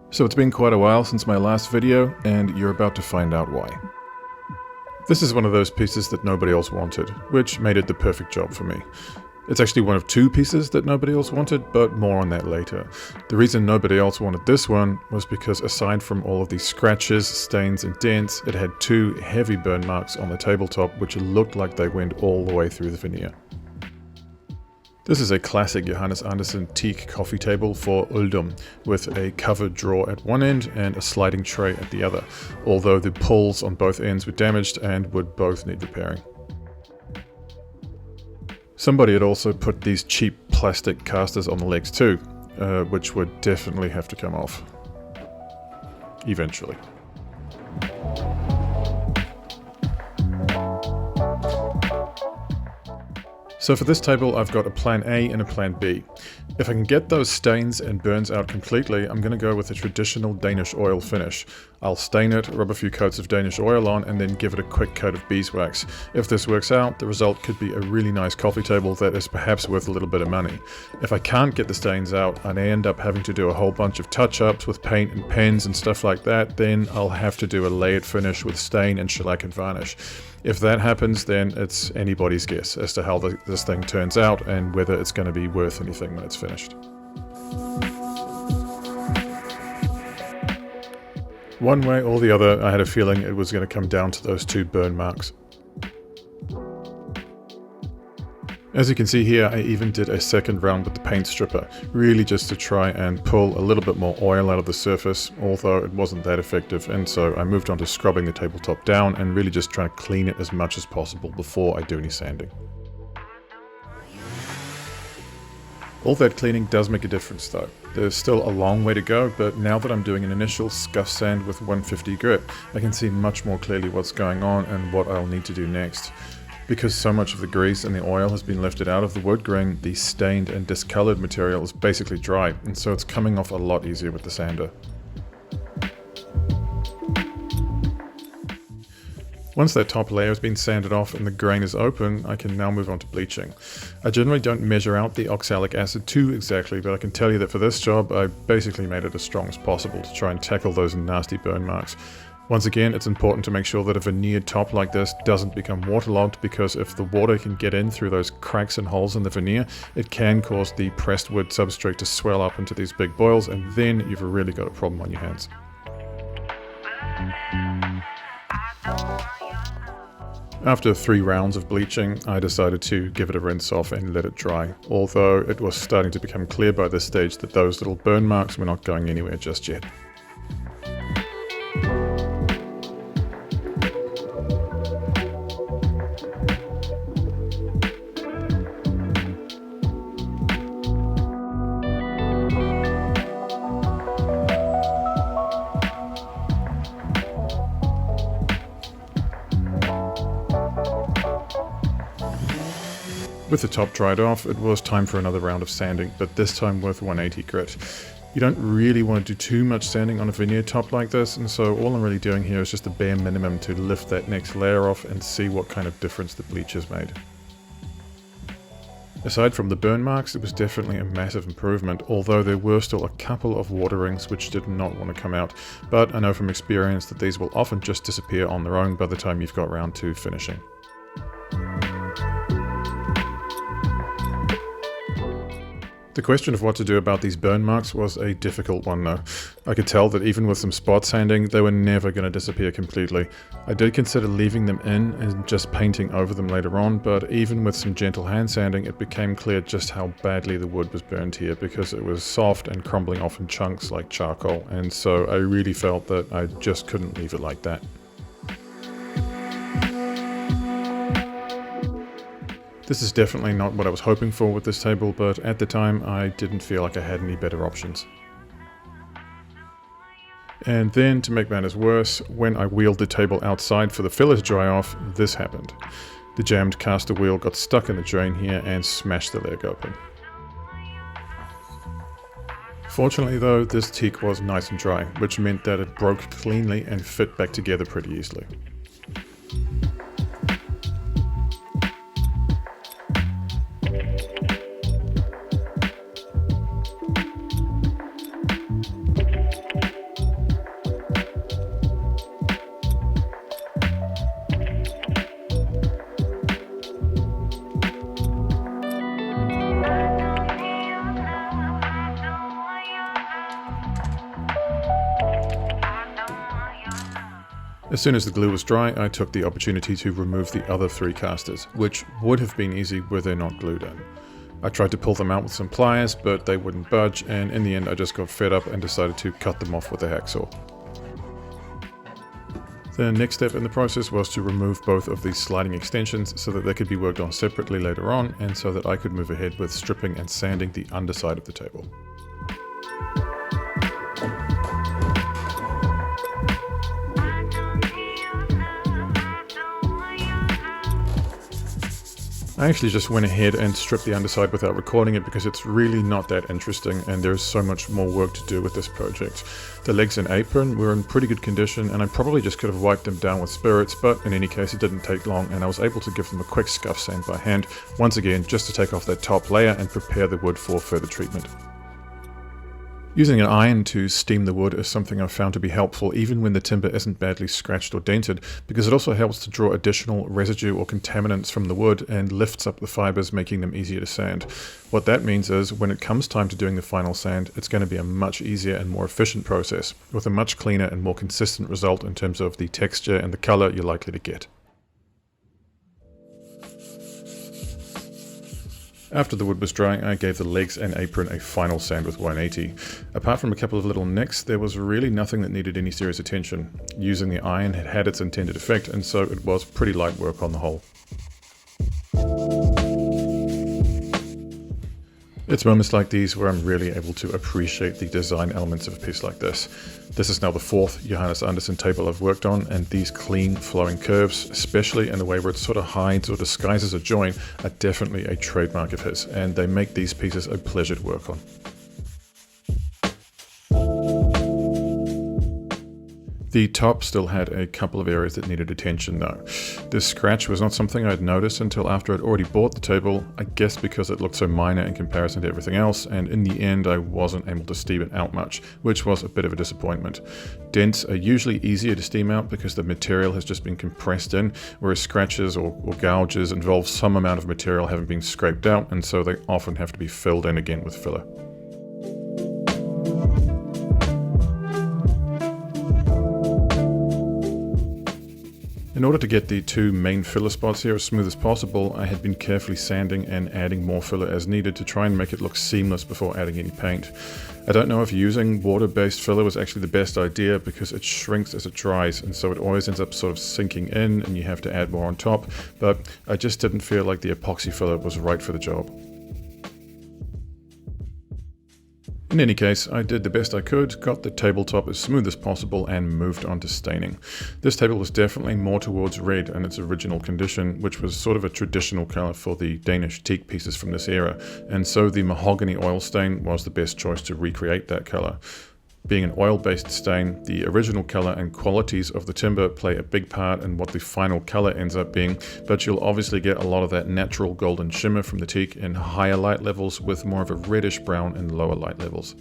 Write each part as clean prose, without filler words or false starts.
So it's been quite a while since my last video, and you're about to find out why. This is one of those pieces that nobody else wanted, which made it the perfect job for me. It's actually one of two pieces that nobody else wanted, but more on that later. The reason nobody else wanted this one was because aside from all of these scratches, stains and dents, it had two heavy burn marks on the tabletop which looked like they went all the way through the veneer. This is a classic Johannes Andersen teak coffee table for Uldum, with a covered drawer at one end and a sliding tray at the other, although the pulls on both ends were damaged and would both need repairing. Somebody had also put these cheap plastic casters on the legs too, which would definitely have to come off. Eventually. So for this table I've got a plan A and a plan B. If I can get those stains and burns out completely, I'm going to go with a traditional Danish oil finish. I'll stain it, rub a few coats of Danish oil on, and then give it a quick coat of beeswax. If this works out, the result could be a really nice coffee table that is perhaps worth a little bit of money. If I can't get the stains out and I end up having to do a whole bunch of touch-ups with paint and pens and stuff like that, then I'll have to do a layered finish with stain and shellac and varnish. If that happens, then it's anybody's guess as to how this thing turns out and whether it's going to be worth anything when it's finished. One way or the other, I had a feeling it was going to come down to those two burn marks. As you can see here, I even did a second round with the paint stripper, really just to try and pull a little bit more oil out of the surface, although it wasn't that effective, and so I moved on to scrubbing the tabletop down and really just trying to clean it as much as possible before I do any sanding. All that cleaning does make a difference though. There's still a long way to go, but now that I'm doing an initial scuff sand with 150 grit, I can see much more clearly what's going on and what I'll need to do next. Because so much of the grease and the oil has been lifted out of the wood grain, the stained and discolored material is basically dry, and so it's coming off a lot easier with the sander. Once that top layer has been sanded off and the grain is open, I can now move on to bleaching. I generally don't measure out the oxalic acid too exactly, but I can tell you that for this job I basically made it as strong as possible to try and tackle those nasty burn marks. Once again, it's important to make sure that a veneered top like this doesn't become waterlogged, because if the water can get in through those cracks and holes in the veneer, it can cause the pressed wood substrate to swell up into these big boils, and then you've really got a problem on your hands. After 3 rounds of bleaching, I decided to give it a rinse off and let it dry, although it was starting to become clear by this stage that those little burn marks were not going anywhere just yet. With the top dried off, it was time for another round of sanding, but this time with 180 grit. You don't really want to do too much sanding on a veneer top like this, and so all I'm really doing here is just the bare minimum to lift that next layer off and see what kind of difference the bleach has made. Aside from the burn marks, it was definitely a massive improvement, although there were still a couple of water rings which did not want to come out, but I know from experience that these will often just disappear on their own by the time you've got round to finishing. The question of what to do about these burn marks was a difficult one though. I could tell that even with some spot sanding, they were never going to disappear completely. I did consider leaving them in and just painting over them later on, but even with some gentle hand sanding, it became clear just how badly the wood was burned here, because it was soft and crumbling off in chunks like charcoal, and so I really felt that I just couldn't leave it like that. This is definitely not what I was hoping for with this table, but at the time I didn't feel like I had any better options. And then, to make matters worse, when I wheeled the table outside for the filler to dry off, this happened. The jammed caster wheel got stuck in the drain here and smashed the leg open. Fortunately though, this teak was nice and dry, which meant that it broke cleanly and fit back together pretty easily. As soon as the glue was dry, I took the opportunity to remove the other 3 casters, which would have been easy were they not glued in. I tried to pull them out with some pliers, but they wouldn't budge, and in the end I just got fed up and decided to cut them off with a hacksaw. The next step in the process was to remove both of these sliding extensions so that they could be worked on separately later on, and so that I could move ahead with stripping and sanding the underside of the table. I actually just went ahead and stripped the underside without recording it because it's really not that interesting and there's so much more work to do with this project. The legs and apron were in pretty good condition and I probably just could have wiped them down with spirits, but in any case it didn't take long and I was able to give them a quick scuff sand by hand, once again just to take off that top layer and prepare the wood for further treatment. Using an iron to steam the wood is something I've found to be helpful even when the timber isn't badly scratched or dented, because it also helps to draw additional residue or contaminants from the wood and lifts up the fibers, making them easier to sand. What that means is when it comes time to doing the final sand, it's going to be a much easier and more efficient process, with a much cleaner and more consistent result in terms of the texture and the color you're likely to get. After the wood was dry, I gave the legs and apron a final sand with 180. Apart from a couple of little nicks, there was really nothing that needed any serious attention. Using the iron had had its intended effect, and so it was pretty light work on the whole. It's moments like these where I'm really able to appreciate the design elements of a piece like this. This is now the 4th Johannes Andersen table I've worked on, and these clean flowing curves, especially in the way where it sort of hides or disguises a join, are definitely a trademark of his, and they make these pieces a pleasure to work on. The top still had a couple of areas that needed attention though. This scratch was not something I'd noticed until after I'd already bought the table, I guess because it looked so minor in comparison to everything else, and in the end I wasn't able to steam it out much, which was a bit of a disappointment. Dents are usually easier to steam out because the material has just been compressed in, whereas scratches or gouges involve some amount of material having been scraped out, and so they often have to be filled in again with filler. In order to get the 2 main filler spots here as smooth as possible, I had been carefully sanding and adding more filler as needed to try and make it look seamless before adding any paint. I don't know if using water-based filler was actually the best idea because it shrinks as it dries, and so it always ends up sort of sinking in and you have to add more on top, but I just didn't feel like the epoxy filler was right for the job. In any case, I did the best I could, got the tabletop as smooth as possible and moved on to staining. This table was definitely more towards red in its original condition, which was sort of a traditional color for the Danish teak pieces from this era, and so the mahogany oil stain was the best choice to recreate that color. Being an oil-based stain, the original color and qualities of the timber play a big part in what the final color ends up being, but you'll obviously get a lot of that natural golden shimmer from the teak in higher light levels with more of a reddish brown in lower light levels.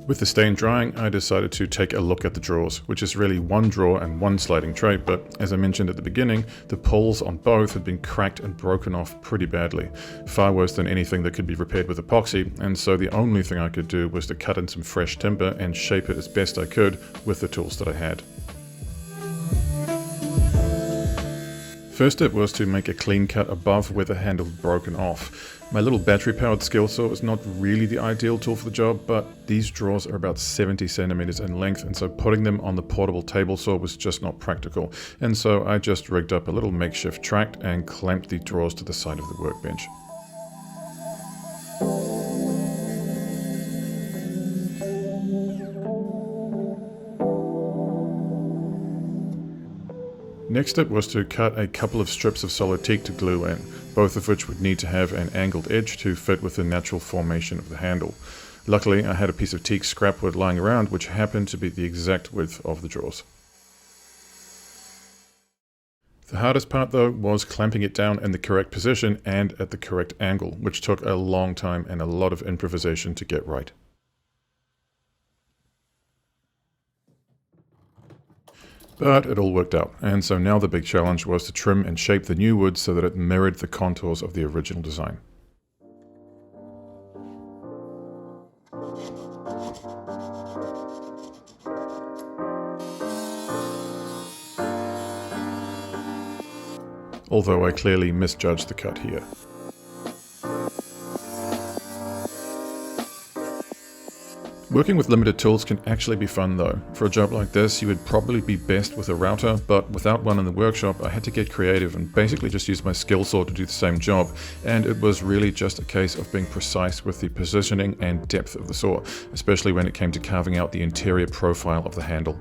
With the stain drying, I decided to take a look at the drawers, which is really one drawer and one sliding tray, but as I mentioned at the beginning, the pulls on both had been cracked and broken off pretty badly, far worse than anything that could be repaired with epoxy, and so the only thing I could do was to cut in some fresh timber and shape it as best I could with the tools that I had. First step was to make a clean cut above where the handle had broken off. My little battery-powered skill saw is not really the ideal tool for the job, but these drawers are about 70 centimeters in length, and so putting them on the portable table saw was just not practical, and so I just rigged up a little makeshift track and clamped the drawers to the side of the workbench. Next step was to cut a couple of strips of solid teak to glue in, both of which would need to have an angled edge to fit with the natural formation of the handle. Luckily, I had a piece of teak scrap wood lying around which happened to be the exact width of the drawers. The hardest part though was clamping it down in the correct position and at the correct angle, which took a long time and a lot of improvisation to get right. But it all worked out, and so now the big challenge was to trim and shape the new wood so that it mirrored the contours of the original design. although I clearly misjudged the cut here. Working with limited tools can actually be fun though. For a job like this, you would probably be best with a router, but without one in the workshop, I had to get creative and basically just use my skill saw to do the same job. And it was really just a case of being precise with the positioning and depth of the saw, especially when it came to carving out the interior profile of the handle.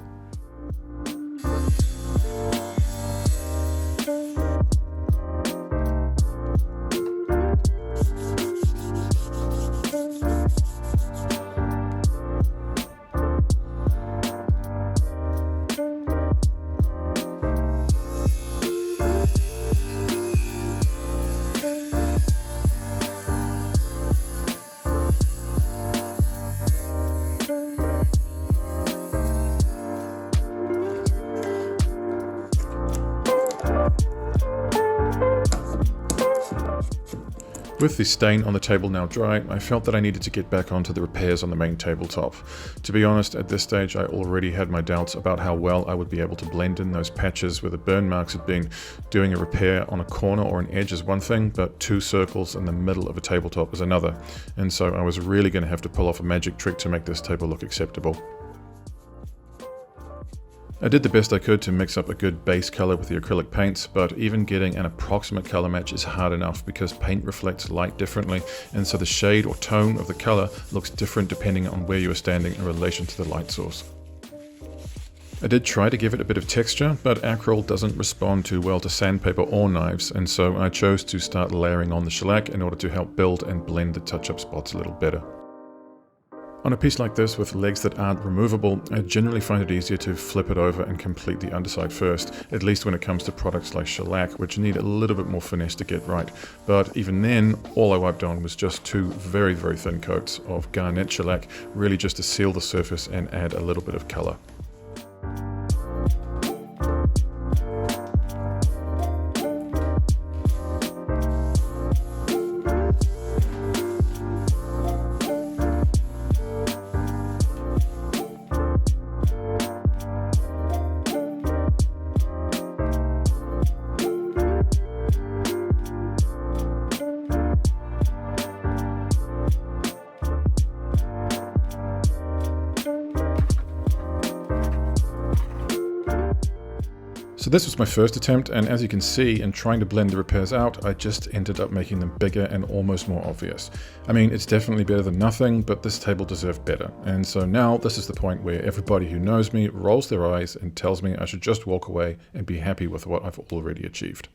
With the stain on the table now dry, I felt that I needed to get back onto the repairs on the main tabletop. To be honest, at this stage I already had my doubts about how well I would be able to blend in those patches where the burn marks had been. Doing a repair on a corner or an edge is one thing, but 2 circles in the middle of a tabletop is another. And so I was really going to have to pull off a magic trick to make this table look acceptable. I did the best I could to mix up a good base color with the acrylic paints, but even getting an approximate color match is hard enough because paint reflects light differently, and so the shade or tone of the color looks different depending on where you are standing in relation to the light source. I did try to give it a bit of texture, but acryl doesn't respond too well to sandpaper or knives, and so I chose to start layering on the shellac in order to help build and blend the touch-up spots a little better. On a piece like this with legs that aren't removable, I generally find it easier to flip it over and complete the underside first, at least when it comes to products like shellac, which need a little bit more finesse to get right. But even then, all I wiped on was just 2 very, very thin coats of garnet shellac, really just to seal the surface and add a little bit of color. So this was my first attempt, and as you can see, in trying to blend the repairs out, I just ended up making them bigger and almost more obvious. I mean, it's definitely better than nothing, but this table deserved better. And so now this is the point where everybody who knows me rolls their eyes and tells me I should just walk away and be happy with what I've already achieved.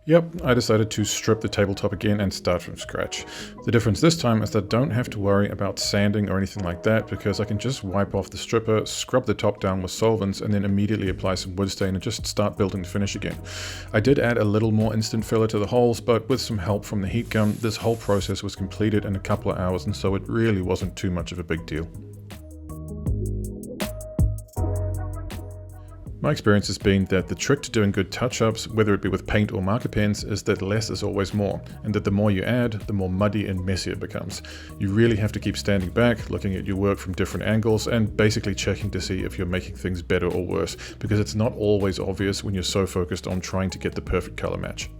Yep, I decided to strip the tabletop again and start from scratch. The difference this time is that I don't have to worry about sanding or anything like that, because I can just wipe off the stripper, scrub the top down with solvents, and then immediately apply some wood stain and just start building the finish again. I did add a little more instant filler to the holes, but with some help from the heat gun, this whole process was completed in a couple of hours, and so it really wasn't too much of a big deal. My experience has been that the trick to doing good touch-ups, whether it be with paint or marker pens, is that less is always more, and that the more you add, the more muddy and messy it becomes. You really have to keep standing back, looking at your work from different angles, and basically checking to see if you're making things better or worse, because it's not always obvious when you're so focused on trying to get the perfect color match.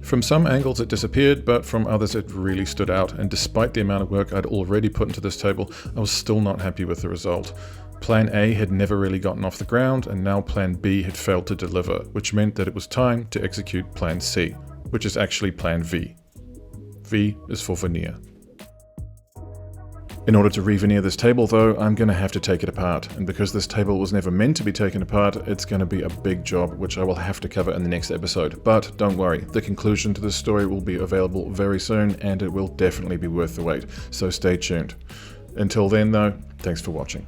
From some angles it disappeared, but from others it really stood out, and despite the amount of work I'd already put into this table, I was still not happy with the result. Plan A had never really gotten off the ground, and now Plan B had failed to deliver, which meant that it was time to execute Plan C, which is actually Plan V. V is for veneer. In order to re-veneer this table though, I'm going to have to take it apart, and because this table was never meant to be taken apart, it's going to be a big job which I will have to cover in the next episode. But don't worry, the conclusion to this story will be available very soon, and it will definitely be worth the wait, so stay tuned. Until then though, thanks for watching.